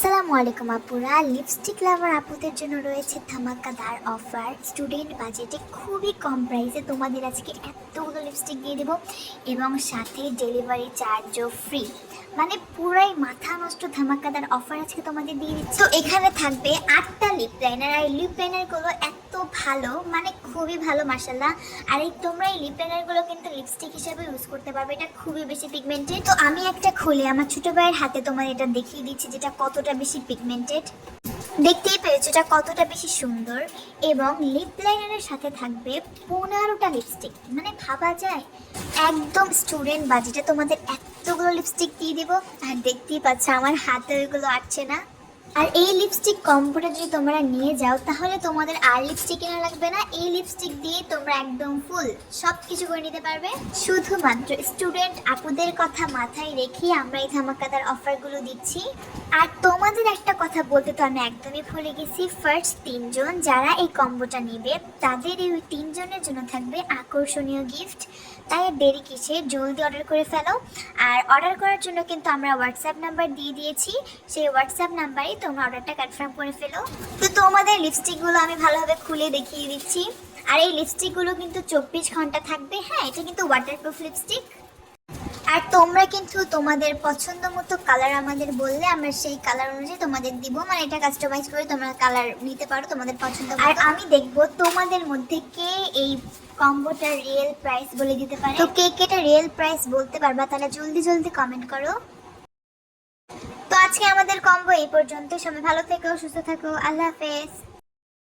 আসসালামু আলাইকুম আপুরা। লিপস্টিক লাভার আপুদের জন্য রয়েছে ধামাকাদার অফার। স্টুডেন্ট বাজেটে খুবই কম প্রাইসে তোমাদের আজকে এতগুলো লিপস্টিক দিয়ে দেবো এবং সাথে ডেলিভারি চার্জও ফ্রি। মানে পুরাই মাথা নষ্ট ধামাকাদার অফার আজকে তোমাদের দিয়ে দিচ্ছি। তো এখানে থাকবে 8টা লিপ লাইনার, আর লিপ লাইনারগুলো এত ভালো, মানে খুবই ভালো মাশাআল্লাহ। আর তোমরা এই লিপ লাইনারগুলো কিন্তু লিপস্টিক হিসেবে ইউজ করতে পারবে, এটা খুবই বেশি পিগমেন্টেড। তো আমি একটা খুলে আমার ছোট ভাইয়ের হাতে তোমার এটা দেখিয়ে দিচ্ছি যেটা কতটা বেশি পিগমেন্টেড। দেখতেই পেয়েছো এটা কতটা বেশি সুন্দর। এবং লিপ লাইনারের সাথে থাকবে 15টা লিপস্টিক, মানে ভাবা যায় একদম স্টুডেন্ট বাজেটে তোমাদের এতগুলো লিপস্টিক দিয়ে দেবো। আর দেখতেই পাচ্ছ আমার হাতে ওইগুলো আসছে না। আর এই লিপস্টিক কম্বোটা যদি তোমরা নিয়ে যাও তাহলে তোমাদের আর লিপস্টিক কেনা লাগবে না, এই লিপস্টিক দিয়ে তোমরা একদম ফুল সব কিছু করে নিতে পারবে। শুধুমাত্র স্টুডেন্ট আপুদের কথা মাথায় রেখে আমরা এই ধামাকাদার অফারগুলো দিচ্ছি। আর তোমাদের একটা কথা বলতে তো আমি একদমই ভুলে গেছি, ফার্স্ট 3জন যারা এই কম্বোটা নেবে তাদের এই 3জনের জন্য থাকবে আকর্ষণীয় গিফট। তাই দেরি কিসে, জলদি অর্ডার করে ফেলো। আর অর্ডার করার জন্য কিন্তু আমরা হোয়াটসঅ্যাপ নাম্বার দিয়ে দিয়েছি, সেই হোয়াটসঅ্যাপ নাম্বারেই তোমরা অর্ডারটা কনফার্ম করে ফেলো। তো তোমাদের লিপস্টিকগুলো আমি ভালোভাবে খুলে দেখিয়ে দিচ্ছি। আর এই লিপস্টিকগুলো কিন্তু 24 ঘন্টা থাকবে। হ্যাঁ, এটা কিন্তু ওয়াটারপ্রুফ লিপস্টিক। আর তোমরা কিন্তু তোমাদের পছন্দ মতো কালার আমাদের বললে আমরা সেই কালার অনুযায়ী তোমাদের দিব, মানে এটা কাস্টমাইজ করে তোমরা কালার নিতে পারো তোমাদের পছন্দ। আর আমি দেখবো তোমাদের মধ্যে কে এই কম্বোটার রিয়েল প্রাইস বলে দিতে পারে। তো কে কেটা রিয়েল প্রাইস বলতে পারবা তাহলে জলদি জলদি কমেন্ট করো। তো আজকে আমাদের কম্বো এই পর্যন্ত। সবাই ভালো থেকো, সুস্থ থাকো, আল্লাহ হাফেজ।